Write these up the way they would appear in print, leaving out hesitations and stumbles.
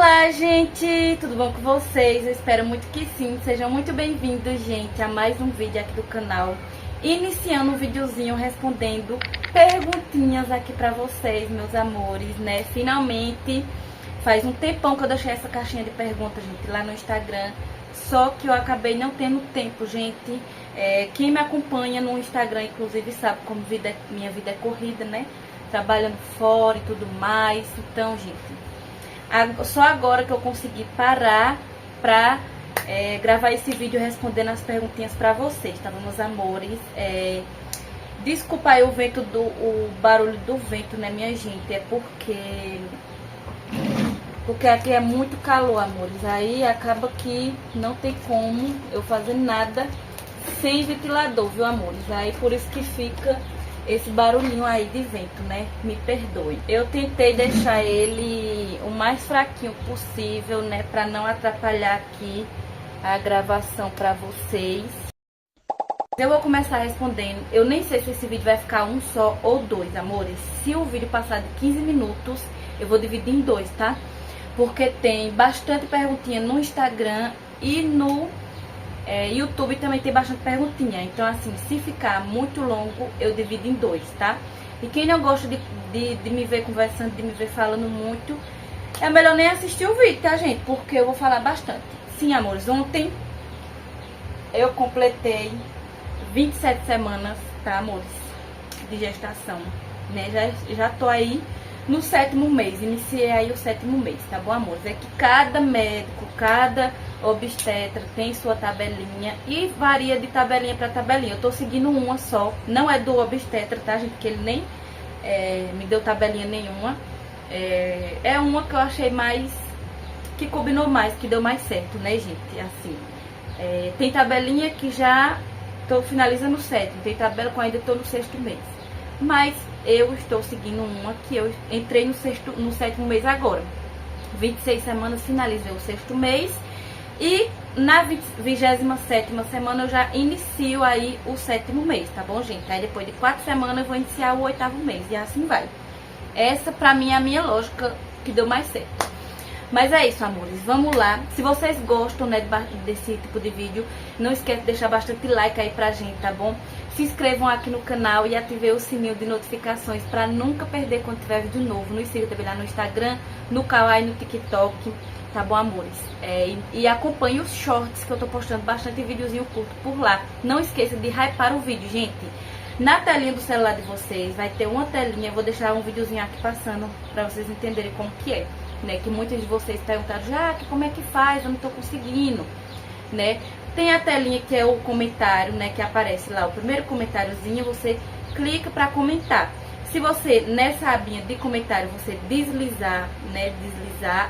Olá, gente! Tudo bom com vocês? Eu espero muito que sim. Sejam muito bem-vindos, gente, a mais um vídeo aqui do canal. Iniciando um videozinho respondendo perguntinhas aqui pra vocês, meus amores, né? Finalmente, faz um tempão que eu deixei essa caixinha de perguntas, gente, lá no Instagram. Só que eu acabei não tendo tempo, gente. Quem me acompanha no Instagram, inclusive, sabe como minha vida é corrida, né? Trabalhando fora e tudo mais. Então, gente, só agora que eu consegui parar pra gravar esse vídeo respondendo as perguntinhas pra vocês, tá, meus amores? Desculpa aí o barulho do vento, né, minha gente? É porque aqui é muito calor, amores. Aí acaba que não tem como eu fazer nada sem ventilador, viu, amores? Aí por isso que fica esse barulhinho aí de vento, né? Me perdoe. Eu tentei deixar ele o mais fraquinho possível, né? Pra não atrapalhar aqui a gravação pra vocês. Eu vou começar respondendo. Eu nem sei se esse vídeo vai ficar um só ou dois, amores. Se o vídeo passar de 15 minutos, eu vou dividir em dois, tá? Porque tem bastante perguntinha no Instagram e no YouTube também tem bastante perguntinha. Então, assim, se ficar muito longo, eu divido em dois, tá? E quem não gosta de me ver conversando, de me ver falando muito, é melhor nem assistir o vídeo, tá, gente? Porque eu vou falar bastante. Sim, amores, ontem eu completei 27 semanas, tá, amores? De gestação, né? Já tô aí no 7º mês, iniciei aí o 7º mês, tá bom, amores? É que cada médico, cada obstetra tem sua tabelinha e varia de tabelinha pra tabelinha. Eu tô seguindo uma só, não é do obstetra, tá, gente? Que ele nem me deu tabelinha nenhuma. É uma que eu achei mais, que combinou mais, que deu mais certo, né, gente? Assim, tem tabelinha que já tô finalizando o 7º, tem tabela que eu ainda tô no 6º mês. Mas eu estou seguindo uma que eu entrei no 7º mês agora. 26 semanas, finalizei o 6º mês. E na 27ª semana eu já inicio aí o 7º mês, tá bom, gente? Aí depois de 4 semanas eu vou iniciar o 8º mês e assim vai. Essa pra mim é a minha lógica que deu mais certo. Mas é isso, amores, vamos lá. Se vocês gostam, né, desse tipo de vídeo, não esquece de deixar bastante like aí pra gente, tá bom? Se inscrevam aqui no canal e ativem o sininho de notificações pra nunca perder quando tiver vídeo novo. Nos siga também lá no Instagram, no Kawaii, no TikTok, tá bom, amores? E acompanhe os shorts que eu tô postando bastante videozinho curto por lá. Não esqueça de hypar o vídeo, gente. Na telinha do celular de vocês vai ter uma telinha, eu vou deixar um videozinho aqui passando pra vocês entenderem como que é. Né, que muitos de vocês perguntaram, já que como é que faz, eu não tô conseguindo, né? Tem a telinha que é o comentário, né, que aparece lá, o primeiro comentáriozinho, você clica para comentar. Se você, nessa abinha de comentário, você deslizar, né,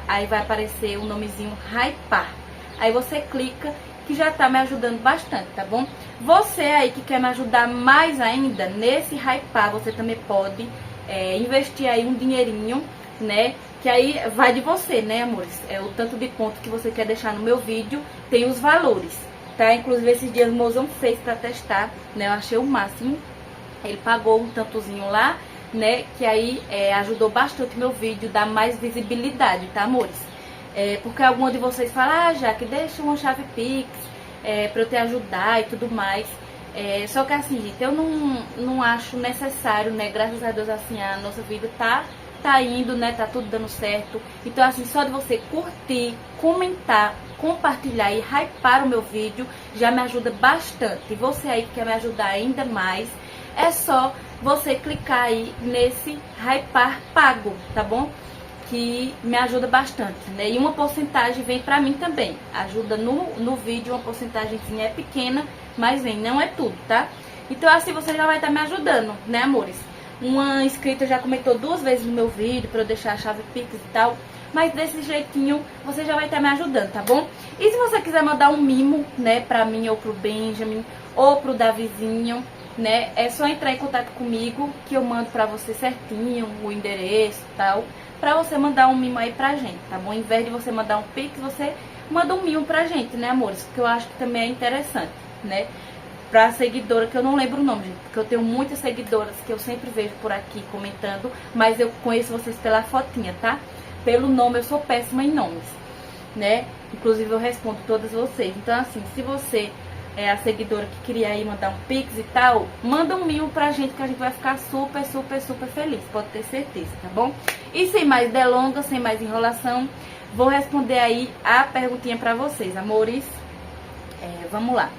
aí vai aparecer o nomezinho hypar. Aí você clica, que já tá me ajudando bastante, tá bom? Você aí que quer me ajudar mais ainda, nesse hypar, você também pode investir aí um dinheirinho, né? Que aí vai de você, né, amores? O tanto de ponto que você quer deixar no meu vídeo, tem os valores, tá? Inclusive, esses dias o mozão fez pra testar, né? Eu achei o máximo. Ele pagou um tantozinho lá, né? Que aí ajudou bastante o meu vídeo, dá mais visibilidade, tá, amores? Porque alguma de vocês fala, Jaque, deixa uma chave Pix pra eu te ajudar e tudo mais. Só que assim, gente, eu não acho necessário, né? Graças a Deus, assim, a nossa vida tá indo, né? Tá tudo dando certo. Então, assim, só de você curtir, comentar, compartilhar e hypar o meu vídeo já me ajuda bastante. E você aí que quer me ajudar ainda mais, é só você clicar aí nesse hypar pago, tá bom? Que me ajuda bastante, né? E uma porcentagem vem pra mim também. Ajuda no vídeo, uma porcentagemzinha é pequena, mas vem, não é tudo, tá? Então, assim, você já vai estar me ajudando, né, amores? Uma inscrita já comentou 2 vezes no meu vídeo pra eu deixar a chave Pix e tal. Mas desse jeitinho você já vai estar me ajudando, tá bom? E se você quiser mandar um mimo, né, pra mim ou pro Benjamin ou pro Davizinho, né, é só entrar em contato comigo que eu mando pra você certinho o endereço e tal, pra você mandar um mimo aí pra gente, tá bom? Em vez de você mandar um Pix, você manda um mimo pra gente, né, amores? Porque eu acho que também é interessante, né? Pra seguidora, que eu não lembro o nome, gente, porque eu tenho muitas seguidoras que eu sempre vejo por aqui comentando, mas eu conheço vocês pela fotinha, tá? pelo nome, eu sou péssima em nomes, né? Inclusive eu respondo todas vocês. Então assim, se você é a seguidora que queria aí mandar um pix e tal, manda um mimo pra gente que a gente vai ficar super, super, super feliz, pode ter certeza, tá bom? E sem mais delongas, sem mais enrolação, vou responder aí a perguntinha pra vocês, amores. Vamos lá.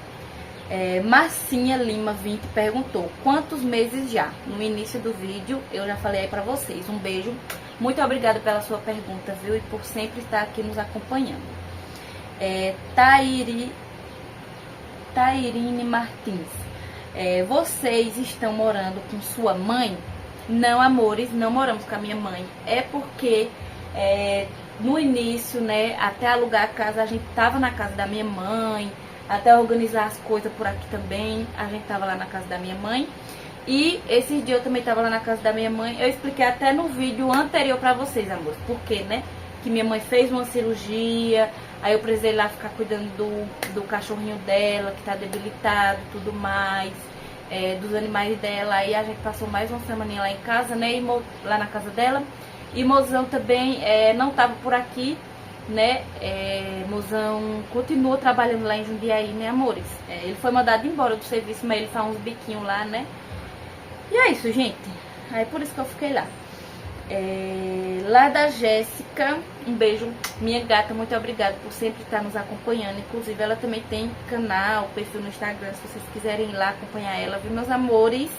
Marcinha Lima 20 perguntou: quantos meses já? No início do vídeo eu já falei aí pra vocês. Um beijo, muito obrigada pela sua pergunta, viu? E por sempre estar aqui nos acompanhando. Tairine Martins: vocês estão morando com sua mãe? Não, amores, não moramos com a minha mãe. É porque no início, né, até alugar a casa, a gente tava na casa da minha mãe, até organizar as coisas por aqui também, a gente tava lá na casa da minha mãe. E esses dias eu também tava lá na casa da minha mãe. Eu expliquei até no vídeo anterior pra vocês, amores, porque, né, que minha mãe fez uma cirurgia, aí eu precisei lá ficar cuidando do cachorrinho dela, que tá debilitado e tudo mais, dos animais dela. Aí a gente passou mais uma semaninha lá em casa, né, lá na casa dela. E Mozão também não tava por aqui, né, Mozão continua trabalhando lá em Jundiaí, né, amores? Ele foi mandado embora do serviço, mas ele faz uns biquinhos lá, né? E é isso, gente. Aí por isso que eu fiquei lá. Lá da Jéssica, um beijo, minha gata, muito obrigada por sempre estar nos acompanhando. Inclusive ela também tem canal, perfil no Instagram, se vocês quiserem ir lá acompanhar ela, viu, meus amores?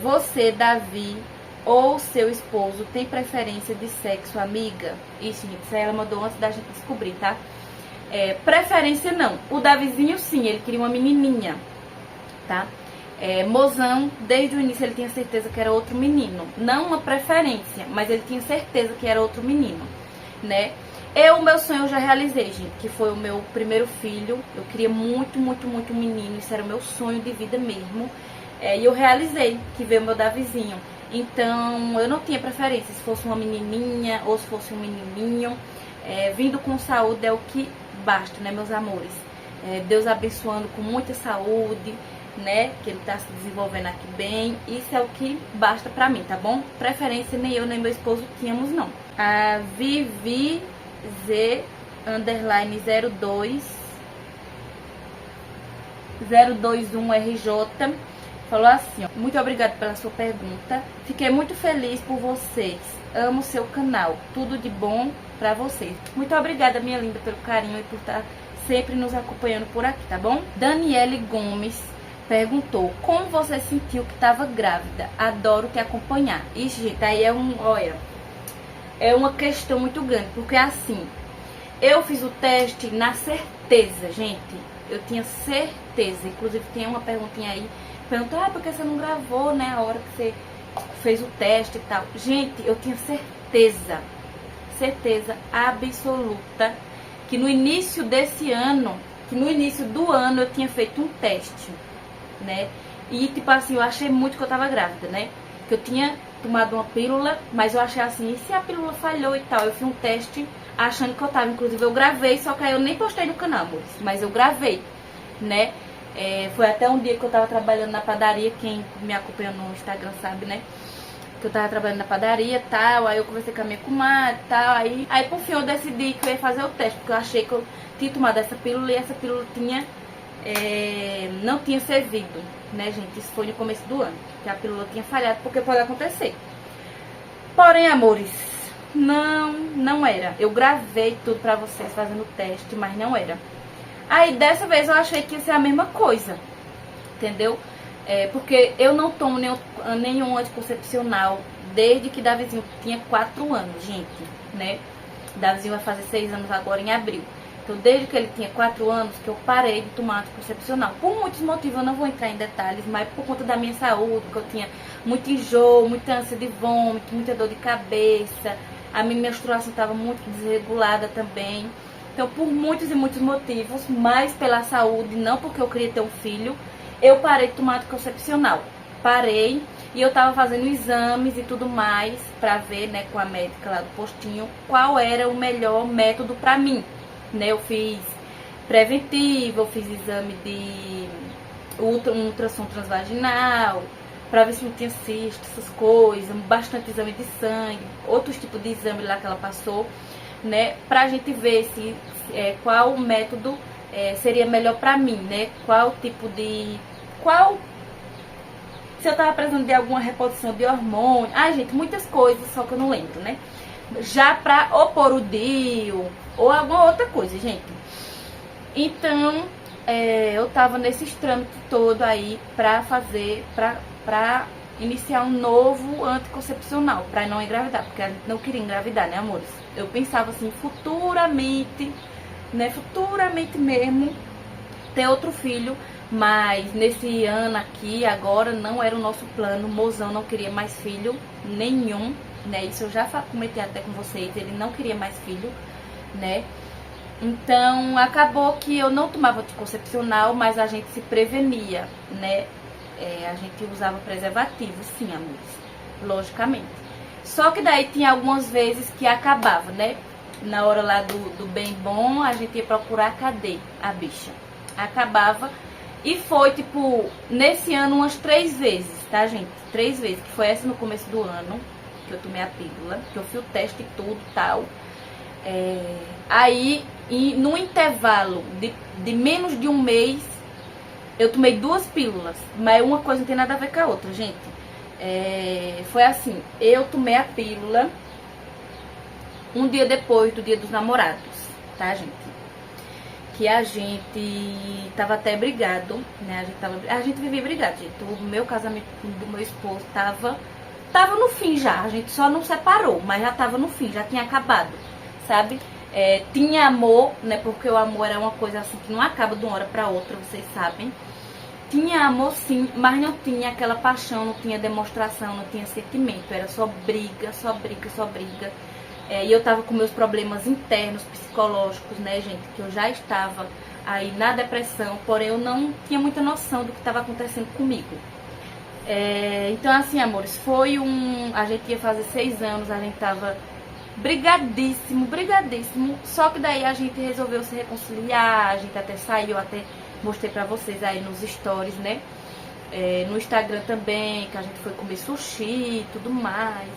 Você, Davi, ou seu esposo tem preferência de sexo, amiga? Isso, gente, isso aí ela mandou antes da gente descobrir, tá? Preferência não. O Davizinho sim, ele queria uma menininha, tá? Mozão, desde o início ele tinha certeza que era outro menino. Não uma preferência, mas ele tinha certeza que era outro menino, né? O meu sonho eu já realizei, gente, que foi o meu primeiro filho. Eu queria muito, muito, muito um menino. Isso era o meu sonho de vida mesmo. E eu realizei, que veio o meu Davizinho. Então, eu não tinha preferência se fosse uma menininha ou se fosse um menininho. Vindo com saúde é o que basta, né, meus amores? Deus abençoando com muita saúde, né, que ele tá se desenvolvendo aqui bem. Isso é o que basta pra mim, tá bom? Preferência nem eu nem meu esposo tínhamos, não. A Vivi Z underline 021 RJ falou assim, ó: muito obrigada pela sua pergunta. Fiquei muito feliz por vocês. Amo seu canal. Tudo de bom pra vocês. Muito obrigada, minha linda, pelo carinho e por estar sempre nos acompanhando por aqui, tá bom? Daniele Gomes perguntou: como você sentiu que estava grávida? Adoro te acompanhar. Ixi, gente, aí é uma questão muito grande, porque assim, eu fiz o teste na certeza, gente. Eu tinha certeza. Inclusive tem uma perguntinha aí, perguntou: por que você não gravou, né, a hora que você fez o teste e tal? Gente, eu tinha certeza absoluta que no início desse ano, que no início do ano eu tinha feito um teste, né? E tipo assim, eu achei muito que eu tava grávida, né? Que eu tinha tomado uma pílula, mas eu achei assim, e se a pílula falhou e tal? Eu fiz um teste achando que eu tava, inclusive eu gravei, só que aí eu nem postei no canal, amores, mas eu gravei, né? Foi até um dia que eu tava trabalhando na padaria, quem me acompanha no Instagram sabe, né? Que eu tava trabalhando na padaria e tal, aí eu conversei com a minha comadre e tal, aí por fim eu decidi que eu ia fazer o teste, porque eu achei que eu tinha tomado essa pílula e essa pílula não tinha servido, né, gente? Isso foi no começo do ano, que a pílula tinha falhado, porque pode acontecer. Porém, amores, não era. Eu gravei tudo pra vocês fazendo o teste, mas não era. Aí dessa vez eu achei que ia ser a mesma coisa, entendeu? Porque eu não tomo nenhum anticoncepcional desde que Davizinho tinha 4 anos, gente, né? Davizinho vai fazer 6 anos agora em abril. Então, desde que ele tinha 4 anos que eu parei de tomar anticoncepcional. Por muitos motivos, eu não vou entrar em detalhes, mas por conta da minha saúde, que eu tinha muito enjoo, muita ânsia de vômito, muita dor de cabeça. A minha menstruação estava muito desregulada também. Então, por muitos e muitos motivos, mais pela saúde, não porque eu queria ter um filho, eu parei de tomar anticoncepcional. Parei e eu tava fazendo exames e tudo mais pra ver, né, com a médica lá do postinho, qual era o melhor método pra mim, né? Eu fiz preventivo, eu fiz exame de ultrassom transvaginal, pra ver se não tinha cisto, essas coisas, bastante exame de sangue, outros tipos de exame lá que ela passou, né, pra gente ver se qual método seria melhor pra mim, né, se eu tava precisando de alguma reposição de hormônio, gente, muitas coisas, só que eu não lembro, né, já pra ou pôr o DIU, ou alguma outra coisa, gente. Então, eu tava nesses trâmites todo aí pra iniciar um novo anticoncepcional, pra não engravidar, porque a gente não queria engravidar, né, amores? Eu pensava assim, futuramente, né, futuramente mesmo, ter outro filho, mas nesse ano aqui, agora, não era o nosso plano. O mozão não queria mais filho nenhum, né, isso eu já comentei até com vocês, ele não queria mais filho, né. Então, acabou que eu não tomava anticoncepcional, mas a gente se prevenia, né? A gente usava preservativo, sim, amores, logicamente. Só que daí tinha algumas vezes que acabava, né? Na hora lá do bem bom, a gente ia procurar, cadê a bicha? Acabava. E foi, tipo, nesse ano umas 3 vezes, tá, gente? 3 vezes, que foi essa no começo do ano, que eu tomei a pílula, que eu fiz o teste e tudo e tal. Aí, no intervalo de menos de um mês, eu tomei 2 pílulas, mas uma coisa não tem nada a ver com a outra, gente. Foi assim, eu tomei a pílula um dia depois do Dia dos Namorados, tá, gente? Que a gente tava até brigado, né? A gente vivia brigado, gente. O meu casamento do meu esposo tava no fim já, a gente só não separou, mas já tava no fim, já tinha acabado, sabe? Tinha amor, né? Porque o amor era uma coisa assim que não acaba de uma hora pra outra, vocês sabem. Tinha amor sim, mas não tinha aquela paixão, não tinha demonstração, não tinha sentimento. Era só briga, só briga, só briga. E eu tava com meus problemas internos, psicológicos, né, gente? Que eu já estava aí na depressão, porém eu não tinha muita noção do que estava acontecendo comigo. Então assim, amores, a gente ia fazer 6 anos, a gente tava brigadíssimo, brigadíssimo. Só que daí a gente resolveu se reconciliar, a gente até saiu, até mostrei pra vocês aí nos stories, né? No Instagram também, que a gente foi comer sushi e tudo mais.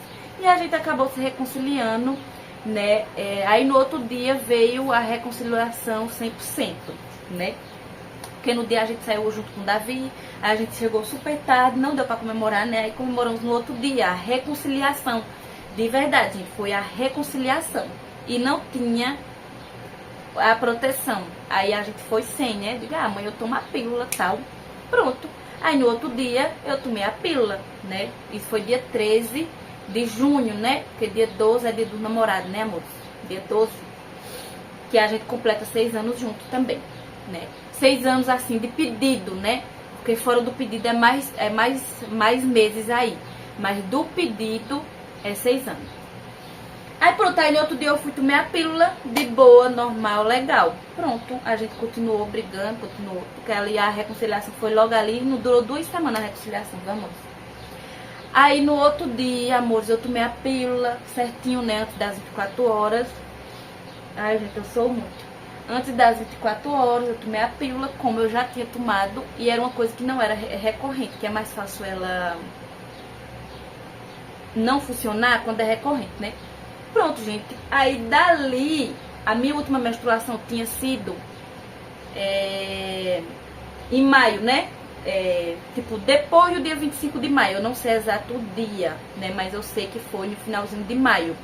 E a gente acabou se reconciliando, né? Aí no outro dia veio a reconciliação 100%, né? Porque no dia a gente saiu junto com o Davi, a gente chegou super tarde, não deu pra comemorar, né? Aí comemoramos no outro dia a reconciliação. De verdade, gente, foi a reconciliação. E não tinha a proteção. Aí a gente foi sem, né? Digo, mãe, eu tomo a pílula e tal. Pronto. Aí no outro dia eu tomei a pílula, né? Isso foi dia 13 de junho, né? Porque dia 12 é dia do namorado, né, amor? Dia 12. Que a gente completa 6 anos junto também, né? 6 anos assim de pedido, né? Porque fora do pedido é mais meses aí. Mas do pedido é 6 anos. Aí pronto, aí no outro dia eu fui tomar a pílula de boa, normal, legal. Pronto, a gente continuou brigando, porque ali a reconciliação foi logo ali, não durou 2 semanas a reconciliação, vamos. Aí no outro dia, amores, eu tomei a pílula certinho, né, antes das 24 horas. Ai, gente, eu sou muito. Antes das 24 horas eu tomei a pílula, como eu já tinha tomado, e era uma coisa que não era recorrente, que é mais fácil ela não funcionar quando é recorrente, né? Pronto, gente. Aí dali, a minha última menstruação tinha sido em maio, né? Tipo, depois do dia 25 de maio. Eu não sei exato o dia, né? Mas eu sei que foi no finalzinho de maio.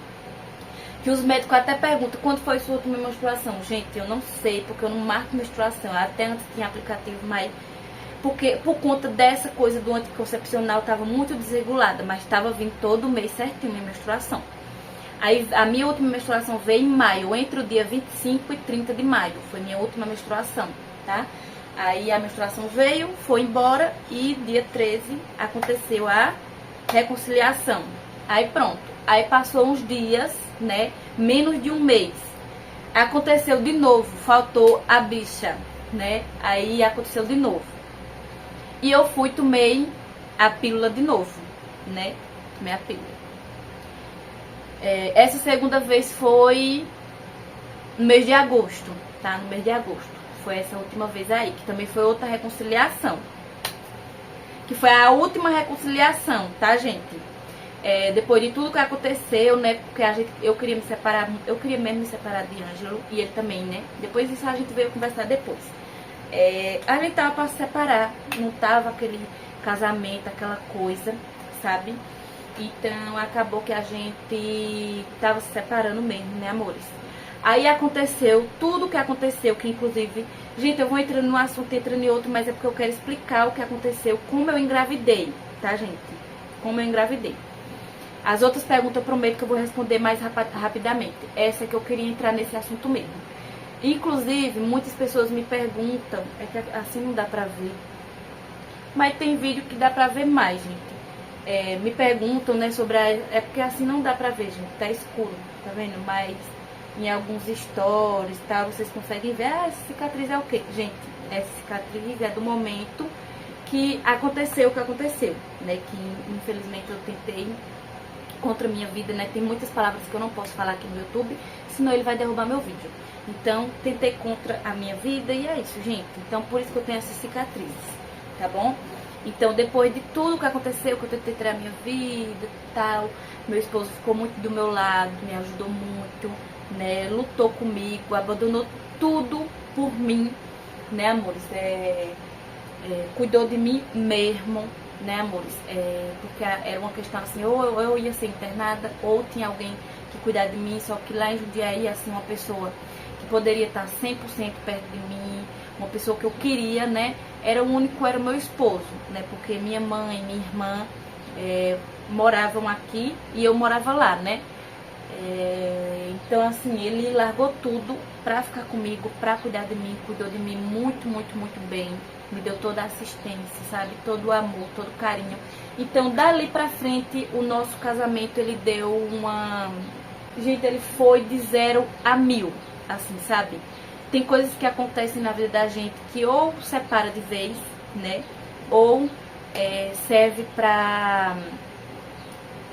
Que os médicos até perguntam quando foi sua última menstruação. Gente, eu não sei, porque eu não marco menstruação. Até antes tinha aplicativo, mas porque por conta dessa coisa do anticoncepcional tava muito desregulada, mas tava vindo todo mês certinho minha menstruação. Aí a minha última menstruação veio em maio, entre o dia 25 e 30 de maio. Foi minha última menstruação, tá? Aí a menstruação veio, foi embora e dia 13 aconteceu a reconciliação. Aí pronto. Aí passou uns dias, né? Menos de um mês. Aconteceu de novo, faltou a bicha, né? Aí aconteceu de novo. E eu fui, tomei a pílula de novo, né? Tomei a pílula. Essa segunda vez foi no mês de agosto, tá? No mês de agosto. Foi essa última vez aí, que também foi outra reconciliação. que foi a última reconciliação, tá, gente? Depois de tudo que aconteceu, né? Porque eu queria me separar, eu queria mesmo me separar de Ângelo e ele também, né? Depois disso a gente veio conversar depois. A gente tava pra se separar, não tava aquele casamento, aquela coisa, sabe? Então acabou que a gente tava se separando mesmo, né, amores? Aí aconteceu tudo o que aconteceu, que inclusive, gente, eu vou entrando num assunto, entrando em outro, mas é porque eu quero explicar o que aconteceu, como eu engravidei, tá, gente? Como eu engravidei. As outras perguntas eu prometo que eu vou responder mais rapidamente. Essa é que eu queria entrar nesse assunto mesmo. Inclusive, muitas pessoas me perguntam, é que assim não dá pra ver, mas tem vídeo que dá pra ver mais, gente. Me perguntam, né, sobre é porque assim não dá pra ver, gente, tá escuro, tá vendo? Mas em alguns stories, tal, vocês conseguem ver, essa cicatriz é o quê? Gente, essa cicatriz é do momento que aconteceu o que aconteceu, né, que infelizmente eu tentei contra a minha vida, né, tem muitas palavras que eu não posso falar aqui no YouTube, senão ele vai derrubar meu vídeo. Então, tentei contra a minha vida e é isso, gente. Então, por isso que eu tenho essas cicatrizes, tá bom? Então, depois de tudo que aconteceu, que eu tentei tirar a minha vida e tal, meu esposo ficou muito do meu lado, me ajudou muito, né, lutou comigo, abandonou tudo por mim, né, amores? Cuidou de mim mesmo, né, amores? Porque era uma questão assim, ou eu ia ser internada, ou tinha alguém que cuidar de mim, só que lá em Jundiaí, assim, uma pessoa que poderia estar 100% perto de mim, uma pessoa que eu queria, né, era o meu esposo, né, porque minha mãe e minha irmã moravam aqui e eu morava lá, né. Então, assim, ele largou tudo pra ficar comigo, pra cuidar de mim, cuidou de mim muito, muito, muito bem, me deu toda a assistência, sabe, todo o amor, todo o carinho. Então, dali pra frente, o nosso casamento, ele deu uma... Gente, ele foi de 0 a 1000, assim, sabe? Tem coisas que acontecem na vida da gente que ou separa de vez, né, ou serve pra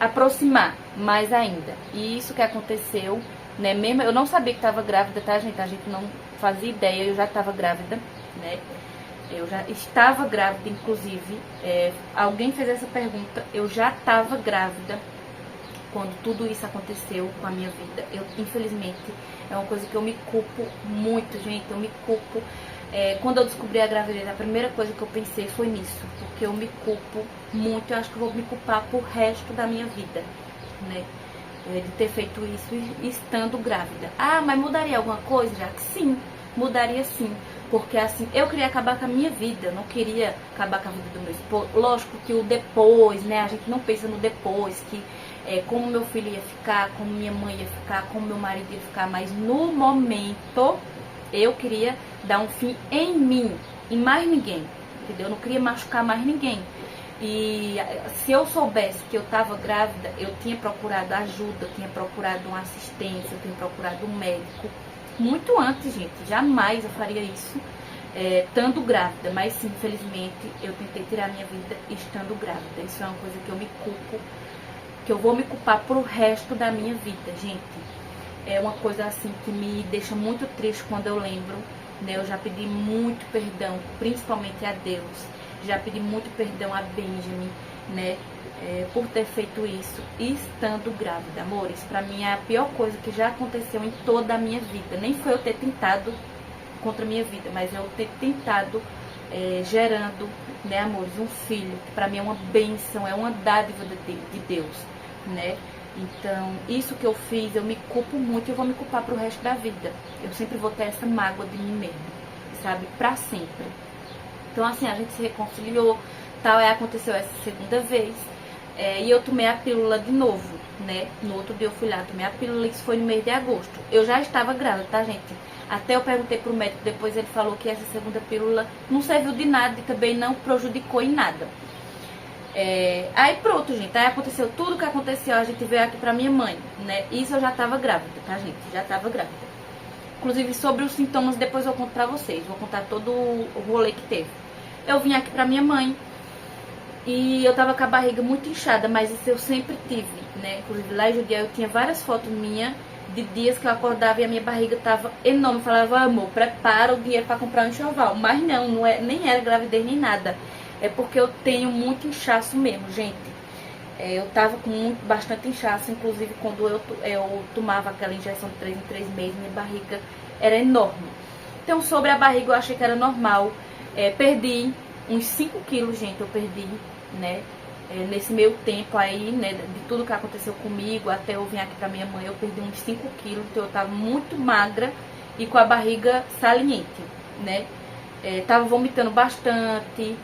aproximar mais ainda. E isso que aconteceu, né? Mesmo eu não sabia que estava grávida, tá, gente? A gente não fazia ideia, eu já estava grávida, né? Eu já estava grávida, inclusive. Alguém fez essa pergunta, eu já estava grávida quando tudo isso aconteceu com a minha vida. Eu, infelizmente, é uma coisa que eu me culpo muito, gente. Eu me culpo. Quando eu descobri a gravidez, a primeira coisa que eu pensei foi nisso, porque eu me culpo muito, eu acho que eu vou me culpar pro resto da minha vida, né, de ter feito isso estando grávida. Ah, mas mudaria alguma coisa, já que sim, mudaria sim, porque assim, eu queria acabar com a minha vida, eu não queria acabar com a vida do meu esposo. Lógico que o depois, né, a gente não pensa no depois, que como meu filho ia ficar, como minha mãe ia ficar, como meu marido ia ficar, mas no momento eu queria dar um fim em mim, em mais ninguém, entendeu? Eu não queria machucar mais ninguém. E se eu soubesse que eu estava grávida, eu tinha procurado ajuda, eu tinha procurado uma assistência, eu tinha procurado um médico. Muito antes, gente, jamais eu faria isso estando grávida. Mas sim, infelizmente, eu tentei tirar minha vida estando grávida. Isso é uma coisa que eu me culpo, que eu vou me culpar pro resto da minha vida, gente. É uma coisa assim que me deixa muito triste quando eu lembro, né? Eu já pedi muito perdão, principalmente a Deus. Já pedi muito perdão a Benjamin, né? Por ter feito isso estando grávida, amores. Pra mim é a pior coisa que já aconteceu em toda a minha vida. Nem foi eu ter tentado contra a minha vida, mas eu ter tentado gerando, né, amores, um filho. Que pra mim é uma bênção, é uma dádiva de Deus, né? Então, isso que eu fiz, eu me culpo muito e eu vou me culpar pro resto da vida. Eu sempre vou ter essa mágoa de mim mesmo, sabe? Pra sempre. Então, assim, a gente se reconciliou, tal, aconteceu essa segunda vez. E eu tomei a pílula de novo, né? No outro dia eu fui lá, tomei a pílula, isso foi no mês de agosto. Eu já estava grávida, tá, gente? Até eu perguntei pro médico, depois ele falou que essa segunda pílula não serviu de nada e também não prejudicou em nada. Aí pronto, gente, aí aconteceu tudo que aconteceu, a gente veio aqui pra minha mãe, né? Isso eu já tava grávida, tá, gente? Já tava grávida. Inclusive, sobre os sintomas, depois eu conto pra vocês, vou contar todo o rolê que teve. Eu vim aqui pra minha mãe e eu tava com a barriga muito inchada, mas isso eu sempre tive, né? Inclusive, lá em Judiaí eu tinha várias fotos minhas de dias que eu acordava e a minha barriga tava enorme. Eu falava, amor, prepara o dinheiro pra comprar um enxoval. Mas não, nem era gravidez nem nada. é porque eu tenho muito inchaço mesmo, gente. Eu tava com bastante inchaço, inclusive quando eu tomava aquela injeção de 3 em 3 meses, minha barriga era enorme. Então, sobre a barriga, eu achei que era normal. Perdi uns 5 quilos, gente, eu perdi, né? Nesse meio tempo aí, né, de tudo que aconteceu comigo, até eu vir aqui pra minha mãe, eu perdi uns 5 quilos, então eu tava muito magra e com a barriga saliente, né? Tava vomitando bastante,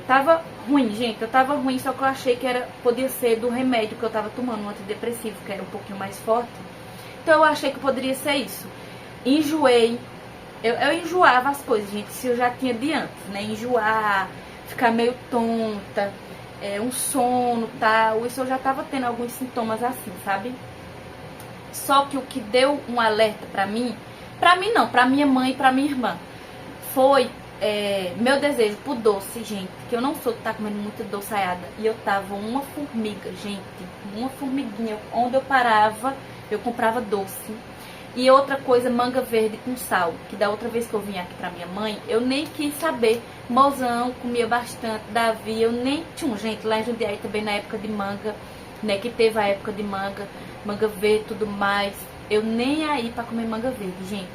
tava ruim, gente, eu tava ruim, só que eu achei que podia ser do remédio que eu tava tomando, um antidepressivo, que era um pouquinho mais forte. Então eu achei que poderia ser isso. Enjoei, eu enjoava as coisas, gente, se eu já tinha de antes, né? Enjoar, ficar meio tonta, um sono, tal, isso eu já tava tendo alguns sintomas assim, sabe? Só que o que deu um alerta pra mim não, pra minha mãe e pra minha irmã, foi meu desejo por doce, gente, que eu não sou de estar comendo muito doçaiada, e eu tava uma formiga, gente, uma formiguinha, onde eu parava, eu comprava doce. E outra coisa, manga verde com sal, que da outra vez que eu vim aqui pra minha mãe, eu nem quis saber. Mozão comia bastante, Davi, eu nem... gente, lá em Jundiaí também na época de manga, né, que teve a época de manga verde e tudo mais, eu nem aí pra comer manga verde, gente.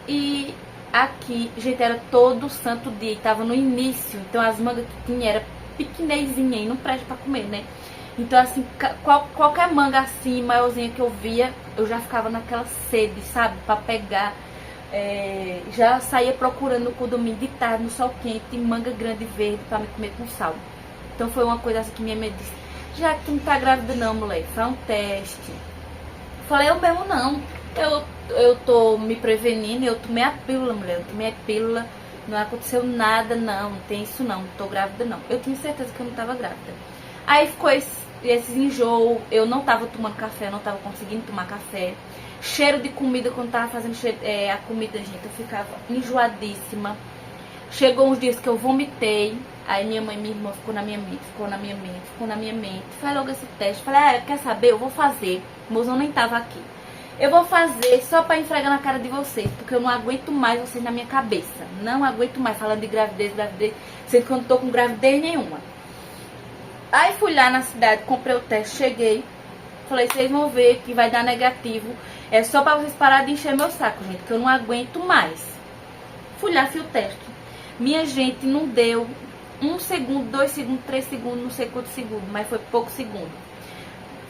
E aqui, gente, era todo santo dia, e tava no início, então as mangas que tinha era pequenezinha e não presta pra comer, né? Então, assim, qualquer manga assim, maiorzinha que eu via, eu já ficava naquela sede, sabe? Pra pegar. Já saía procurando no domingo de tarde, no sol quente, manga grande e verde pra me comer com sal. Então foi uma coisa assim que minha mãe disse: já que tu não tá grávida não, mulher, faz um teste. Falei, eu mesmo não. Eu tô me prevenindo, eu tomei a pílula, mulher. Eu tomei a pílula, não aconteceu nada, não tem isso não tô grávida não. Eu tinha certeza que eu não tava grávida. Aí ficou esses enjoo, eu não tava tomando café, eu não tava conseguindo tomar café. Cheiro de comida, quando tava fazendo a comida, gente, eu ficava enjoadíssima. Chegou uns dias que eu vomitei, aí minha mãe e minha irmã ficou na minha mente, ficou na minha mente, ficou na minha mente. Faz logo esse teste, falei, quer saber, eu vou fazer. O mozão nem tava aqui. Eu vou fazer só pra esfregar na cara de vocês, porque eu não aguento mais vocês na minha cabeça. Não aguento mais falando de gravidez, sendo que eu não tô com gravidez nenhuma. Aí fui lá na cidade, comprei o teste, cheguei, falei, vocês vão ver que vai dar negativo. É só pra vocês pararem de encher meu saco, gente, que eu não aguento mais. Fui lá, fiz o teste. Minha gente, não deu 1 segundo, 2 segundos, 3 segundos, não sei quantos segundos, mas foi pouco segundo.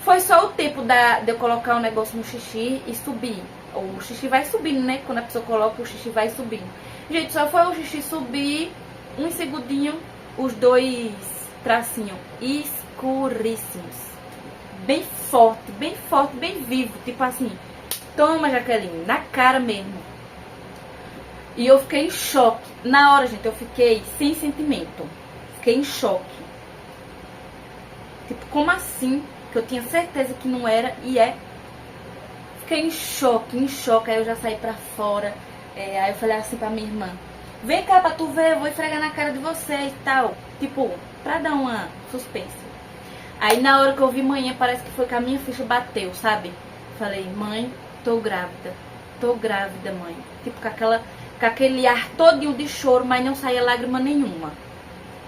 Foi só o tempo de eu colocar o negócio no xixi e subir. O xixi vai subindo, né? Quando a pessoa coloca, o xixi vai subindo. Gente, só foi o xixi subir, 1 segundinho, os 2 tracinhos escuríssimos. Bem forte, bem vivo. Tipo assim, toma, Jaqueline, na cara mesmo. E eu fiquei em choque. Na hora, gente, eu fiquei sem sentimento. Fiquei em choque. Tipo, como assim? Que eu tinha certeza que não era e é. Fiquei em choque. Aí eu já saí pra fora. Aí eu falei assim pra minha irmã: vem cá pra tu ver, eu vou esfregar na cara de vocês e tal. Tipo, pra dar uma suspense. Aí na hora que eu vi manhã, parece que foi que a minha ficha bateu, sabe? Falei, mãe, tô grávida. Tô grávida, mãe. Tipo, com aquele ar todinho de choro, mas não saía lágrima nenhuma.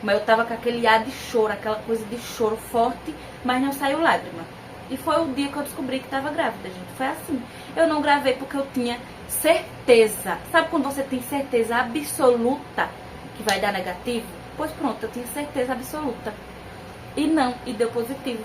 Mas eu tava com aquele ar de choro, aquela coisa de choro forte, mas não saiu lágrima. E foi o dia que eu descobri que tava grávida, gente. Foi assim. Eu não gravei porque eu tinha certeza. Sabe quando você tem certeza absoluta que vai dar negativo? Pois pronto, eu tinha certeza absoluta. E não, e deu positivo.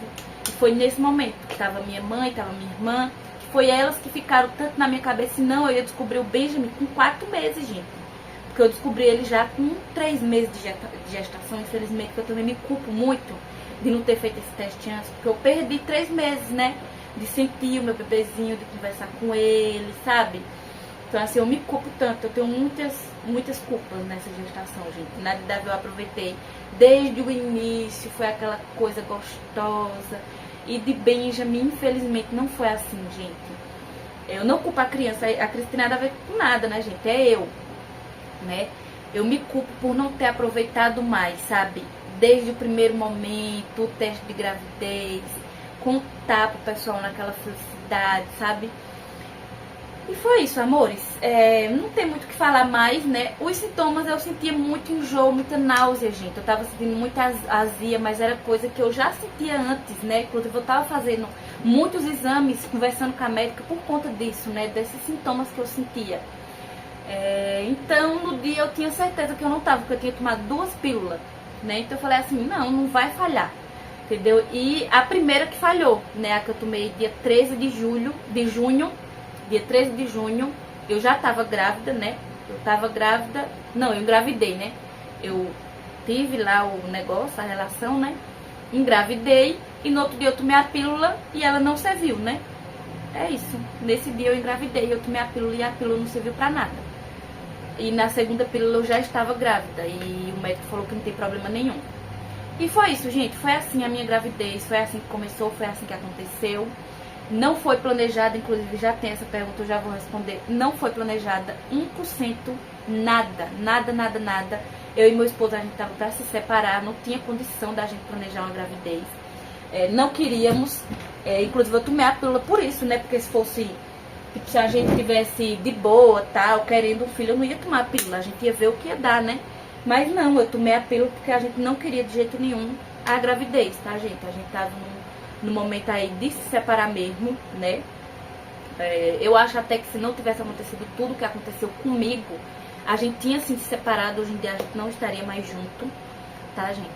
E foi nesse momento que tava minha mãe, tava minha irmã, que foi elas que ficaram tanto na minha cabeça. Senão eu ia descobrir o Benjamin com 4 meses, gente. Porque eu descobri ele já com 3 meses de gestação. Infelizmente, que eu também me culpo muito de não ter feito esse teste antes. Porque eu perdi 3 meses, né? De sentir o meu bebezinho, de conversar com ele, sabe? Então, assim, eu me culpo tanto. Eu tenho muitas culpas nessa gestação, gente. Na verdade, eu aproveitei desde o início. Foi aquela coisa gostosa. E de Benjamin, infelizmente, não foi assim, gente. Eu não culpo a criança. A criança tem nada a ver com nada, né, gente? É eu. Né? Eu me culpo por não ter aproveitado mais, sabe? Desde o primeiro momento, o teste de gravidez, contar pro pessoal naquela felicidade, sabe? E foi isso, amores. Não tem muito o que falar mais, né? Os sintomas, eu sentia muito enjoo, muita náusea, gente. Eu tava sentindo muita azia, mas era coisa que eu já sentia antes, né? Inclusive eu tava fazendo muitos exames, conversando com a médica por conta disso, né? Desses sintomas que eu sentia. Então, no dia eu tinha certeza que eu não tava, porque eu tinha tomado 2 pílulas, né? Então eu falei assim, não vai falhar, entendeu? E a primeira que falhou, né? A que eu tomei dia 13 de junho, dia 13 de junho, eu já tava grávida, né? Eu engravidei, né? Eu tive lá o negócio, a relação, né? Engravidei e no outro dia eu tomei a pílula e ela não serviu, né? É isso. Nesse dia eu engravidei, eu tomei a pílula e a pílula não serviu pra nada. E na segunda pílula eu já estava grávida e o médico falou que não tem problema nenhum. E foi isso, gente. Foi assim a minha gravidez, foi assim que começou, foi assim que aconteceu. Não foi planejada, inclusive já tem essa pergunta, eu já vou responder. Não foi planejada 1%, nada. Eu e meu esposo, a gente tava pra se separar, não tinha condição da gente planejar uma gravidez. Não queríamos, inclusive eu tomei a pílula por isso, né? Porque se fosse, tipo, se a gente tivesse de boa, tal, querendo um filho, eu não ia tomar a pílula, a gente ia ver o que ia dar, né? Mas não, eu tomei a pílula porque a gente não queria de jeito nenhum a gravidez, tá, gente? A gente tava no momento aí de se separar mesmo, né? Eu acho até que se não tivesse acontecido tudo que aconteceu comigo, a gente tinha assim se separado, hoje em dia a gente não estaria mais junto, tá, gente?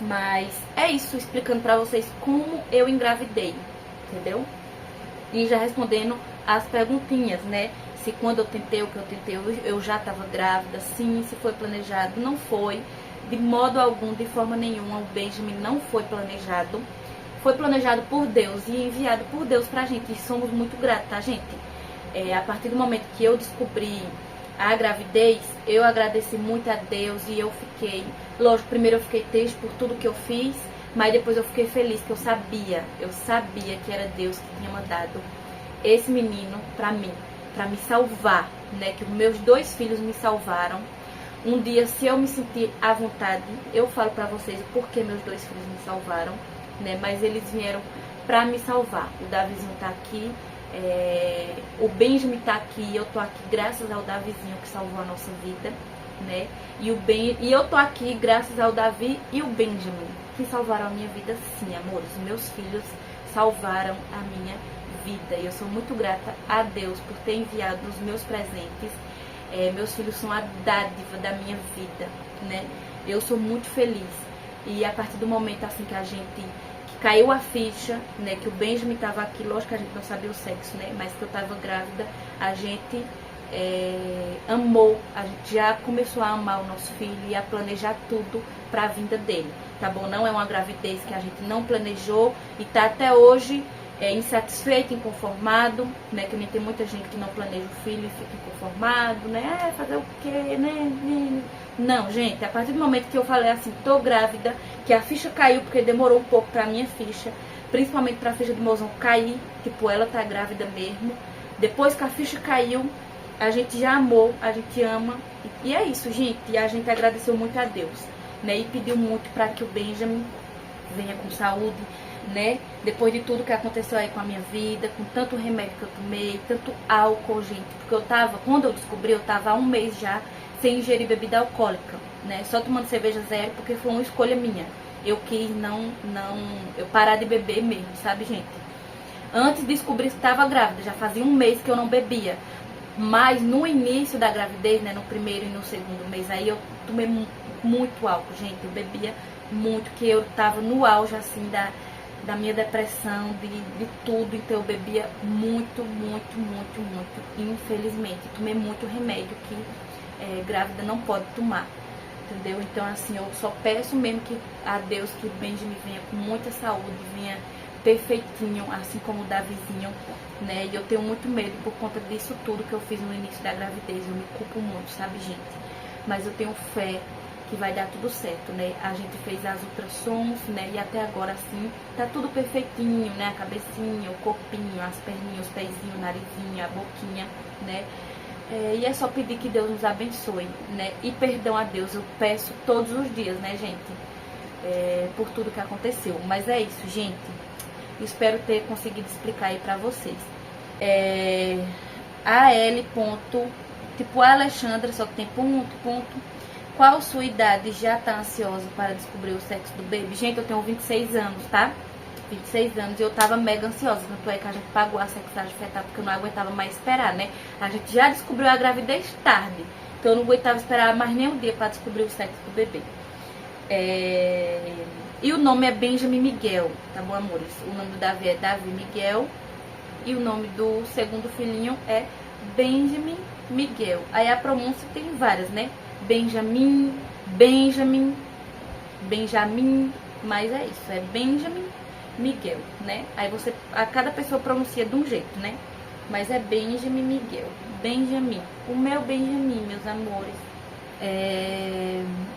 Mas é isso, explicando pra vocês como eu engravidei, entendeu? E já respondendo as perguntinhas, né? Se quando eu tentei o que eu tentei, eu já tava grávida, sim, se foi planejado, não foi. De modo algum, de forma nenhuma, o Benjamin não foi planejado. Foi planejado por Deus e enviado por Deus pra gente. E somos muito gratos, tá, gente? A partir do momento que eu descobri a gravidez, eu agradeci muito a Deus e eu fiquei... Lógico, primeiro eu fiquei triste por tudo que eu fiz, mas depois eu fiquei feliz, que eu sabia que era Deus que tinha mandado esse menino pra mim, pra me salvar, né? Que os meus 2 filhos me salvaram. Um dia, se eu me sentir à vontade, eu falo pra vocês o porquê meus 2 filhos me salvaram, né? Mas eles vieram pra me salvar. O Davizinho tá aqui, o Benjamin tá aqui, eu tô aqui graças ao Davizinho que salvou a nossa vida, né? E eu tô aqui graças ao Davi e o Benjamin que salvaram a minha vida, sim, amores. Meus filhos salvaram a minha vida e eu sou muito grata a Deus por ter enviado os meus presentes. Meus filhos são a dádiva da minha vida, né? Eu sou muito feliz. E a partir do momento assim que caiu a ficha, né, que o Benjamin estava aqui, lógico que a gente não sabia o sexo, né, mas que eu estava grávida, a gente amou, a gente já começou a amar o nosso filho e a planejar tudo para a vinda dele, tá bom? Não é uma gravidez que a gente não planejou e tá até hoje insatisfeito, inconformado, né, que nem tem muita gente que não planeja o filho e fica inconformado, né, fazer o quê, né? Não, gente, a partir do momento que eu falei assim, tô grávida, que a ficha caiu, porque demorou um pouco pra minha ficha, principalmente pra ficha do mozão cair, tipo, ela tá grávida mesmo. Depois que a ficha caiu, a gente já amou, a gente ama, e é isso, gente, e a gente agradeceu muito a Deus, né, e pediu muito pra que o Benjamin venha com saúde, né, depois de tudo que aconteceu aí com a minha vida, com tanto remédio que eu tomei, tanto álcool, gente, porque quando eu descobri, eu tava há 1 mês já sem ingerir bebida alcoólica, né, só tomando cerveja zero, porque foi uma escolha minha, eu quis eu parar de beber mesmo, sabe, gente, antes de descobrir que estava grávida, já fazia 1 mês que eu não bebia, mas no início da gravidez, né, no primeiro e no segundo mês, aí eu tomei muito álcool, gente, eu bebia muito, que eu tava no auge, assim, da minha depressão, de tudo, então eu bebia muito, infelizmente, tomei muito remédio que grávida não pode tomar, entendeu? Então assim, eu só peço mesmo a Deus que o Benjamin venha com muita saúde, venha perfeitinho, assim como o Davizinho, né? E eu tenho muito medo por conta disso tudo que eu fiz no início da gravidez, eu me culpo muito, sabe, gente? Mas eu tenho fé que vai dar tudo certo, né? A gente fez as ultrassons, né? E até agora, assim, tá tudo perfeitinho, né? A cabecinha, o corpinho, as perninhas, os pezinhos, o narizinho, a boquinha, né? E é só pedir que Deus nos abençoe, né? E perdão a Deus, eu peço todos os dias, né, gente? Por tudo que aconteceu. Mas é isso, gente. Espero ter conseguido explicar aí pra vocês. AL. Tipo a Alexandra, só que tem ponto. Qual sua idade? Já tá ansiosa para descobrir o sexo do bebê? Gente, eu tenho 26 anos, tá? 26 anos e eu tava mega ansiosa. Tanto é que a gente pagou a sexagem fetal porque eu não aguentava mais esperar, né? A gente já descobriu a gravidez tarde, então eu não aguentava esperar mais nem um dia para descobrir o sexo do bebê. E o nome é Benjamin Miguel, tá bom, amores? O nome do Davi é Davi Miguel e o nome do segundo filhinho é Benjamin Miguel. Aí a pronúncia tem várias, né? Benjamin, mas é isso, é Benjamin Miguel, né? Aí a cada pessoa pronuncia de um jeito, né? Mas é Benjamin Miguel, Benjamin, o meu Benjamin, meus amores.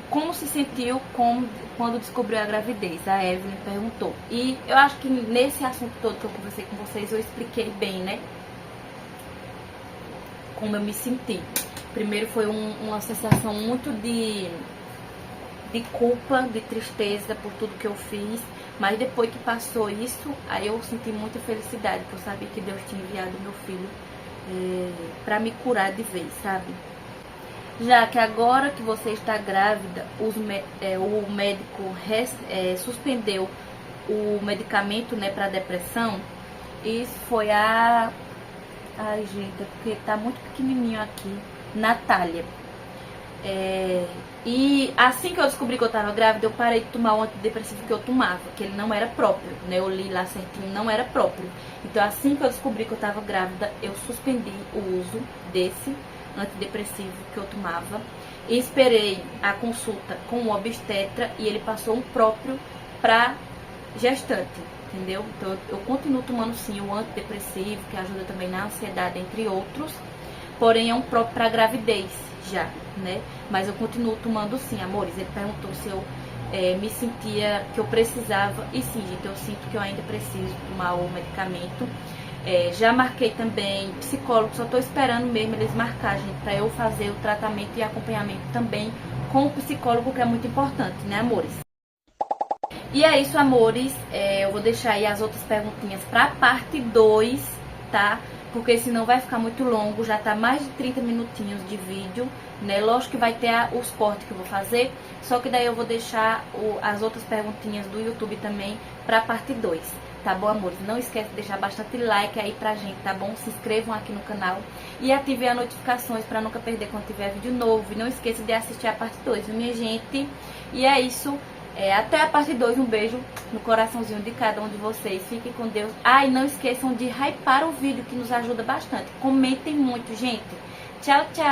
Como se sentiu quando descobriu a gravidez? A Evelyn perguntou. E eu acho que nesse assunto todo que eu conversei com vocês, eu expliquei bem, né? Como eu me senti. Primeiro foi uma sensação muito de culpa, de tristeza por tudo que eu fiz. Mas depois que passou isso, aí eu senti muita felicidade, porque eu sabia que Deus tinha enviado meu filho pra me curar de vez, sabe? Já que agora que você está grávida, o médico suspendeu o medicamento, né, para depressão. Isso foi a... Ai, gente, é porque tá muito pequenininho aqui. Natália. E assim que eu descobri que eu tava grávida, eu parei de tomar o antidepressivo que eu tomava, que ele não era próprio, né? Eu li lá certinho, não era próprio. Então assim que eu descobri que eu tava grávida, eu suspendi o uso desse antidepressivo que eu tomava e esperei a consulta com o obstetra e ele passou um próprio pra gestante, entendeu? Então eu continuo tomando sim o antidepressivo, que ajuda também na ansiedade, entre outros, porém é um próprio pra gravidez já, né? Mas eu continuo tomando sim, amores. Ele perguntou se eu me sentia que eu precisava, e sim, gente, eu sinto que eu ainda preciso tomar o medicamento. Já marquei também psicólogo, só tô esperando mesmo eles marcarem, gente, pra eu fazer o tratamento e acompanhamento também com o psicólogo, que é muito importante, né, amores? E é isso, amores. Eu vou deixar aí as outras perguntinhas pra parte 2, tá? Porque senão vai ficar muito longo, já tá mais de 30 minutinhos de vídeo, né? Lógico que vai ter os cortes que eu vou fazer, só que daí eu vou deixar as outras perguntinhas do YouTube também pra parte 2, tá bom, amores? Não esquece de deixar bastante like aí pra gente, tá bom? Se inscrevam aqui no canal e ativem as notificações pra nunca perder quando tiver vídeo novo. E não esqueça de assistir a parte 2, viu, minha gente? E é isso. Até a parte 2, um beijo no coraçãozinho de cada um de vocês. Fiquem com Deus. E não esqueçam de hypar o vídeo, que nos ajuda bastante. Comentem muito, gente. Tchau, tchau.